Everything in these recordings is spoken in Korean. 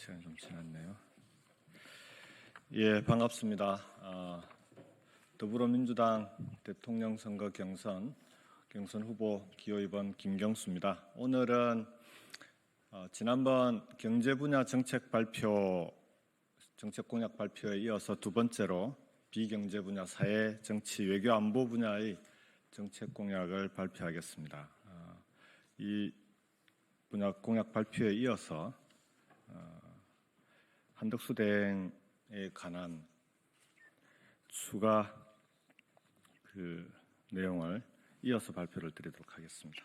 시간이 좀 지났네요. 예, 반갑습니다. 더불어민주당 대통령 선거 경선 후보 기호 2번 김경수입니다. 오늘은 지난번 경제 분야 정책 공약 발표에 이어서 두 번째로 비경제 분야 사회, 정치, 외교, 안보 분야의 정책 공약을 발표하겠습니다. 이 분야 공약 발표에 이어서 한덕수 대행에 관한 추가 내용을 이어서 발표를 드리도록 하겠습니다.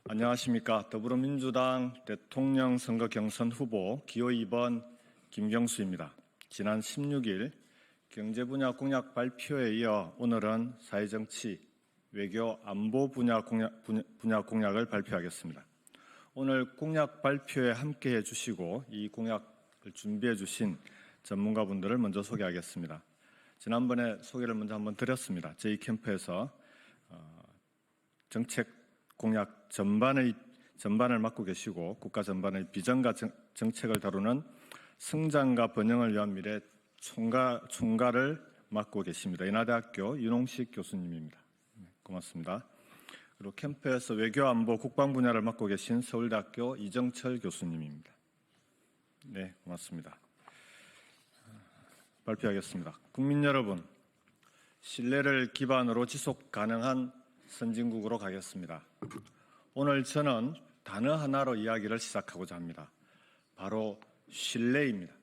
안녕하십니까. 더불어민주당 대통령 선거 경선 후보 기호 2번 김경수입니다. 지난 16일 경제 분야 공약 발표에 이어 오늘은 사회정치, 외교, 안보 분야 공약을 발표하겠습니다. 오늘 공약 발표에 함께해 주시고 이 공약을 준비해 주신 전문가분들을 먼저 소개하겠습니다. 지난번에 소개를 먼저 한번 드렸습니다. 저희 캠프에서 정책 공약 전반을 맡고 계시고 국가 전반의 비전과 정책을 다루는 성장과 번영을 위한 미래 총괄을 맡고 계십니다. 인하대학교 윤홍식 교수님입니다. 고맙습니다. 그리고 캠프에서 외교, 안보, 국방 분야를 맡고 계신 서울대학교 이정철 교수님입니다. 네, 고맙습니다. 발표하겠습니다. 국민 여러분, 신뢰를 기반으로 지속 가능한 선진국으로 가겠습니다. 오늘 저는 단어 하나로 이야기를 시작하고자 합니다. 바로 신뢰입니다.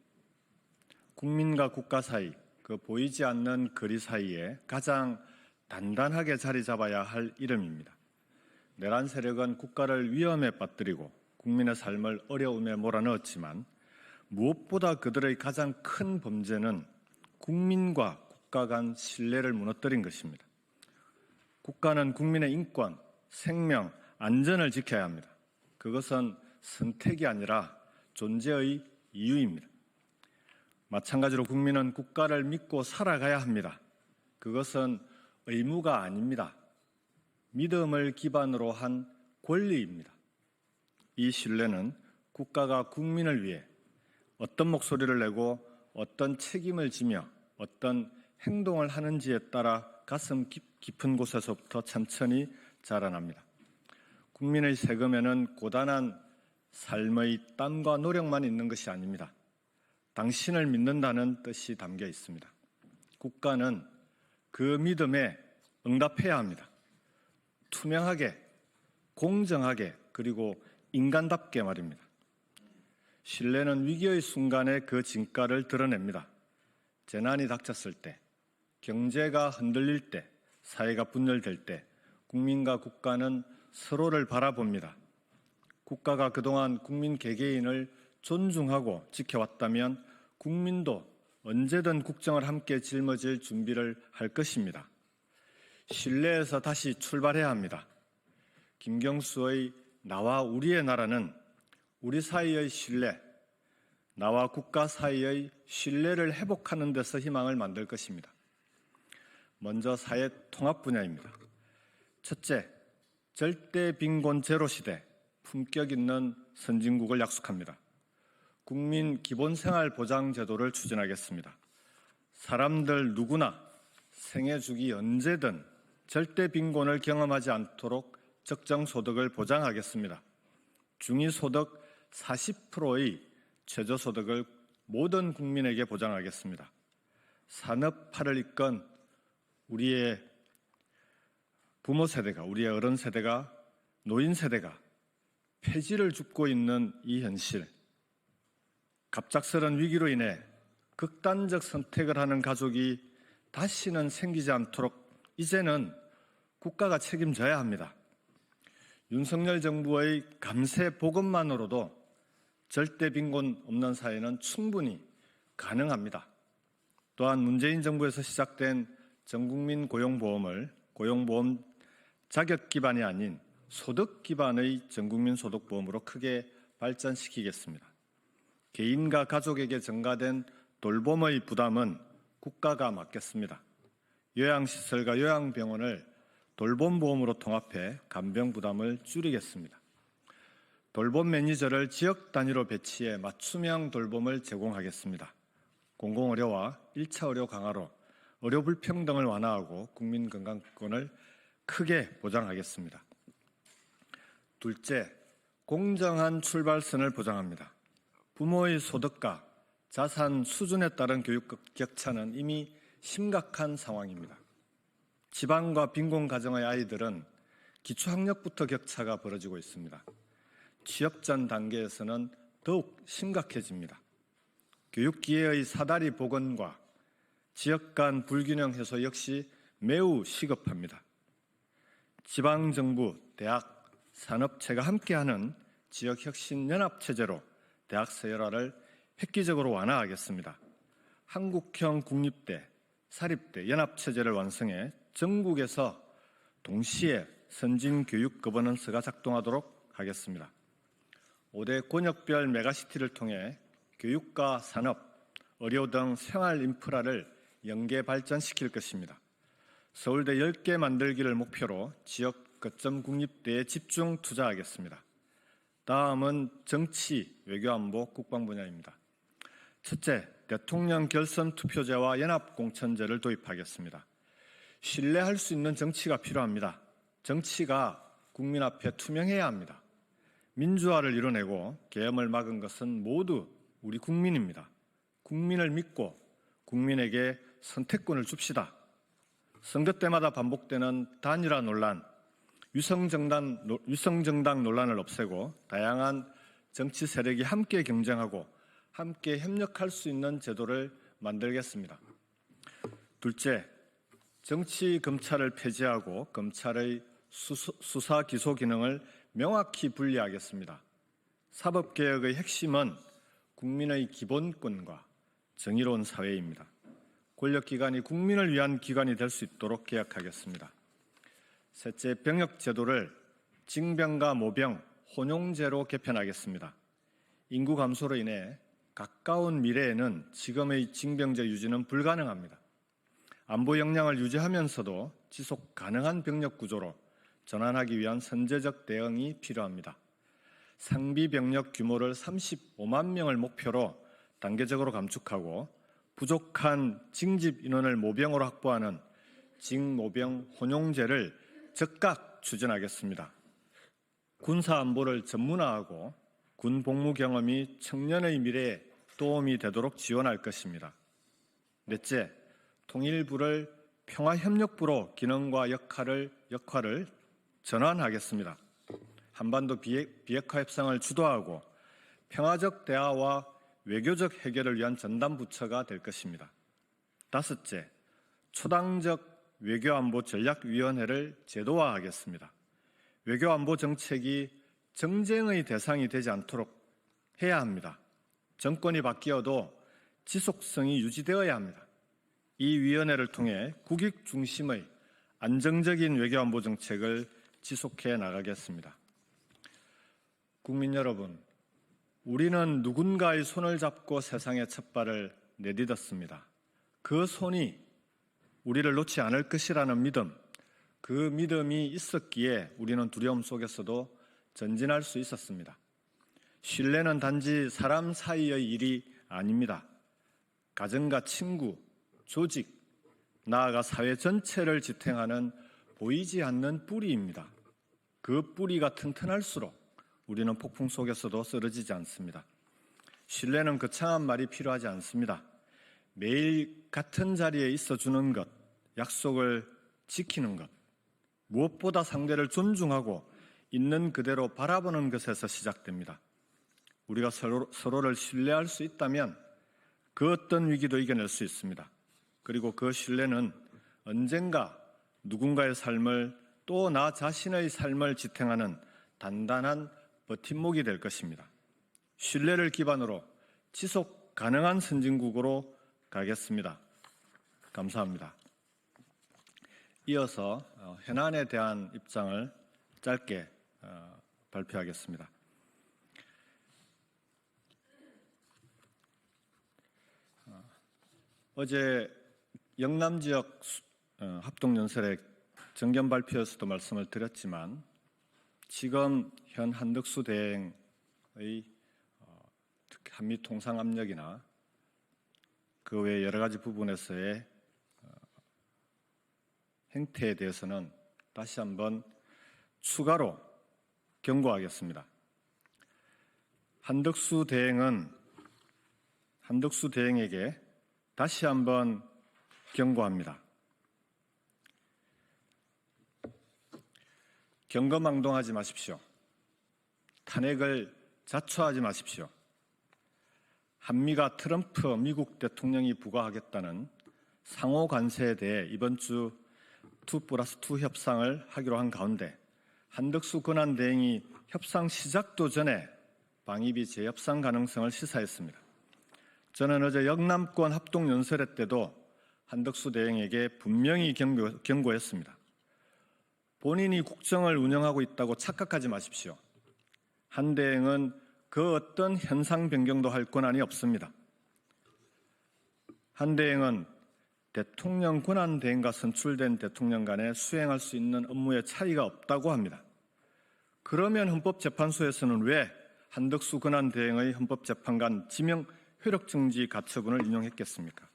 국민과 국가 사이, 그 보이지 않는 거리 사이에 가장 단단하게 자리 잡아야 할 이름입니다. 내란 세력은 국가를 위험에 빠뜨리고 국민의 삶을 어려움에 몰아넣었지만 무엇보다 그들의 가장 큰 범죄는 국민과 국가 간 신뢰를 무너뜨린 것입니다. 국가는 국민의 인권, 생명, 안전을 지켜야 합니다. 그것은 선택이 아니라 존재의 이유입니다. 마찬가지로 국민은 국가를 믿고 살아가야 합니다. 그것은 의무가 아닙니다. 믿음을 기반으로 한 권리입니다. 이 신뢰는 국가가 국민을 위해 어떤 목소리를 내고 어떤 책임을 지며 어떤 행동을 하는지에 따라 가슴 깊은 곳에서부터 천천히 자라납니다. 국민의 세금에는 고단한 삶의 땀과 노력만 있는 것이 아닙니다. 당신을 믿는다는 뜻이 담겨 있습니다. 국가는 그 믿음에 응답해야 합니다. 투명하게, 공정하게, 그리고 인간답게 말입니다. 신뢰는 위기의 순간에 그 진가를 드러냅니다. 재난이 닥쳤을 때, 경제가 흔들릴 때, 사회가 분열될 때 국민과 국가는 서로를 바라봅니다. 국가가 그동안 국민 개개인을 존중하고 지켜왔다면 국민도 언제든 국정을 함께 짊어질 준비를 할 것입니다. 신뢰에서 다시 출발해야 합니다. 김경수의 나와 우리의 나라는 우리 사이의 신뢰, 나와 국가 사이의 신뢰를 회복하는 데서 희망을 만들 것입니다. 먼저 사회 통합 분야입니다. 첫째, 절대 빈곤 제로 시대, 품격 있는 선진국을 약속합니다. 국민 기본생활보장제도를 추진하겠습니다. 사람들 누구나 생애 주기 언제든 절대 빈곤을 경험하지 않도록 적정 소득을 보장하겠습니다. 중위소득 40%의 최저소득을 모든 국민에게 보장하겠습니다. 산업화를 이끈 우리의 부모 세대가, 우리의 어른 세대가, 노인 세대가 폐지를 줍고 있는 이 현실, 갑작스런 위기로 인해 극단적 선택을 하는 가족이 다시는 생기지 않도록 이제는 국가가 책임져야 합니다. 윤석열 정부의 감세 보급만으로도 절대 빈곤 없는 사회는 충분히 가능합니다. 또한 문재인 정부에서 시작된 전국민 고용보험을 고용보험 자격 기반이 아닌 소득 기반의 전국민 소득보험으로 크게 발전시키겠습니다. 개인과 가족에게 전가된 돌봄의 부담은 국가가 맡겠습니다. 요양시설과 요양병원을 돌봄보험으로 통합해 간병 부담을 줄이겠습니다. 돌봄 매니저를 지역 단위로 배치해 맞춤형 돌봄을 제공하겠습니다. 공공의료와 1차 의료 강화로 의료 불평등을 완화하고 국민 건강권을 크게 보장하겠습니다. 둘째, 공정한 출발선을 보장합니다. 부모의 소득과 자산 수준에 따른 교육 격차는 이미 심각한 상황입니다. 지방과 빈곤 가정의 아이들은 기초학력부터 격차가 벌어지고 있습니다. 취업 전 단계에서는 더욱 심각해집니다. 교육기회의 사다리 복원과 지역 간 불균형 해소 역시 매우 시급합니다. 지방정부, 대학, 산업체가 함께하는 지역혁신연합체제로 대학 서열화를 획기적으로 완화하겠습니다. 한국형 국립대, 사립대 연합체제를 완성해 전국에서 동시에 선진교육 거버넌스가 작동하도록 하겠습니다. 5대 권역별 메가시티를 통해 교육과 산업, 의료 등 생활 인프라를 연계 발전시킬 것입니다. 서울대 10개 만들기를 목표로 지역 거점 국립대에 집중 투자하겠습니다. 다음은 정치, 외교안보, 국방 분야입니다. 첫째, 대통령 결선 투표제와 연합공천제를 도입하겠습니다. 신뢰할 수 있는 정치가 필요합니다. 정치가 국민 앞에 투명해야 합니다. 민주화를 이뤄내고 계엄을 막은 것은 모두 우리 국민입니다. 국민을 믿고 국민에게 선택권을 줍시다. 선거 때마다 반복되는 단일화 논란, 위성정당 논란을 없애고 다양한 정치 세력이 함께 경쟁하고 함께 협력할 수 있는 제도를 만들겠습니다. 둘째, 정치 검찰을 폐지하고 검찰의 수사 기소 기능을 명확히 분리하겠습니다. 사법개혁의 핵심은 국민의 기본권과 정의로운 사회입니다. 권력기관이 국민을 위한 기관이 될 수 있도록 개혁하겠습니다. 셋째, 병역제도를 징병과 모병, 혼용제로 개편하겠습니다. 인구 감소로 인해 가까운 미래에는 지금의 징병제 유지는 불가능합니다. 안보 역량을 유지하면서도 지속 가능한 병력 구조로 전환하기 위한 선제적 대응이 필요합니다. 상비 병력 규모를 35만 명을 목표로 단계적으로 감축하고 부족한 징집 인원을 모병으로 확보하는 징모병 혼용제를 즉각 추진하겠습니다. 군사 안보를 전문화하고 군 복무 경험이 청년의 미래에 도움이 되도록 지원할 것입니다. 넷째, 통일부를 평화협력부로 기능과 역할을 전환하겠습니다. 한반도 비핵화 협상을 주도하고 평화적 대화와 외교적 해결을 위한 전담 부처가 될 것입니다. 다섯째, 초당적 외교안보 전략위원회를 제도화하겠습니다. 외교안보 정책이 정쟁의 대상이 되지 않도록 해야 합니다. 정권이 바뀌어도 지속성이 유지되어야 합니다. 이 위원회를 통해 국익 중심의 안정적인 외교안보 정책을 지속해 나가겠습니다. 국민 여러분, 우리는 누군가의 손을 잡고 세상의 첫 발을 내딛었습니다. 그 손이 우리를 놓지 않을 것이라는 믿음, 그 믿음이 있었기에 우리는 두려움 속에서도 전진할 수 있었습니다. 신뢰는 단지 사람 사이의 일이 아닙니다. 가정과 친구, 조직, 나아가 사회 전체를 지탱하는 보이지 않는 뿌리입니다. 그 뿌리가 튼튼할수록 우리는 폭풍 속에서도 쓰러지지 않습니다. 신뢰는 거창한 말이 필요하지 않습니다. 매일 같은 자리에 있어주는 것, 약속을 지키는 것, 무엇보다 상대를 존중하고 있는 그대로 바라보는 것에서 시작됩니다. 우리가 서로를 신뢰할 수 있다면 그 어떤 위기도 이겨낼 수 있습니다. 그리고 그 신뢰는 언젠가 누군가의 삶을 또 나 자신의 삶을 지탱하는 단단한 버팀목이 될 것입니다. 신뢰를 기반으로 지속 가능한 선진국으로 가겠습니다. 감사합니다. 이어서 현안에 대한 입장을 짧게 발표하겠습니다. 어제 영남 지역 합동연설에 정견 발표에서도 말씀을 드렸지만 지금 현 한덕수 대행의 특히 한미 통상 압력이나 그 외 여러 가지 부분에서의 행태에 대해서는 다시 한번 추가로 경고하겠습니다. 한덕수 대행에게 다시 한번 경고합니다. 경거망동하지 마십시오. 탄핵을 자초하지 마십시오. 한미가 트럼프 미국 대통령이 부과하겠다는 상호 관세에 대해 이번 주 2+2 협상을 하기로 한 가운데 한덕수 권한대행이 협상 시작도 전에 방위비 재협상 가능성을 시사했습니다. 저는 어제 영남권 합동연설회 때도 한덕수 대행에게 분명히 경고했습니다. 본인이 국정을 운영하고 있다고 착각하지 마십시오. 한 대행은 그 어떤 현상 변경도 할 권한이 없습니다. 한 대행은 대통령 권한 대행과 선출된 대통령 간에 수행할 수 있는 업무의 차이가 없다고 합니다. 그러면 헌법재판소에서는 왜 한덕수 권한 대행의 헌법재판관 지명 효력정지 가처분을 인용했겠습니까?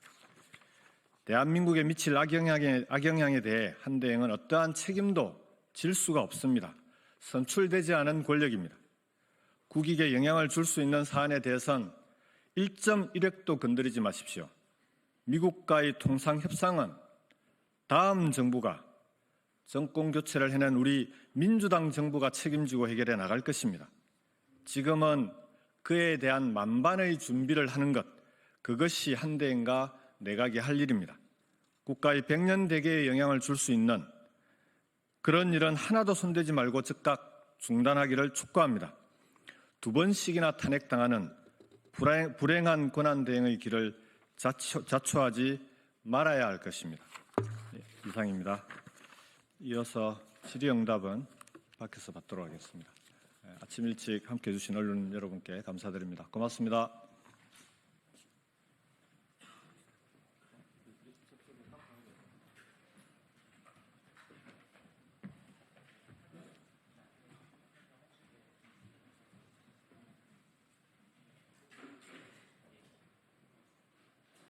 대한민국에 미칠 악영향에 대해 한 대행은 어떠한 책임도 질 수가 없습니다. 선출되지 않은 권력입니다. 국익에 영향을 줄 수 있는 사안에 대해선 1.1획도 건드리지 마십시오. 미국과의 통상협상은 다음 정부가 정권 교체를 해낸 우리 민주당 정부가 책임지고 해결해 나갈 것입니다. 지금은 그에 대한 만반의 준비를 하는 것, 그것이 한 대행과 내각이 할 일입니다. 국가의 백년대계에 영향을 줄 수 있는 그런 일은 하나도 손대지 말고 즉각 중단하기를 촉구합니다. 2번씩이나 탄핵당하는 불행한 권한대행의 길을 자초하지 말아야 할 것입니다. 이상입니다. 이어서 질의응답은 밖에서 받도록 하겠습니다. 아침 일찍 함께해 주신 언론 여러분께 감사드립니다. 고맙습니다.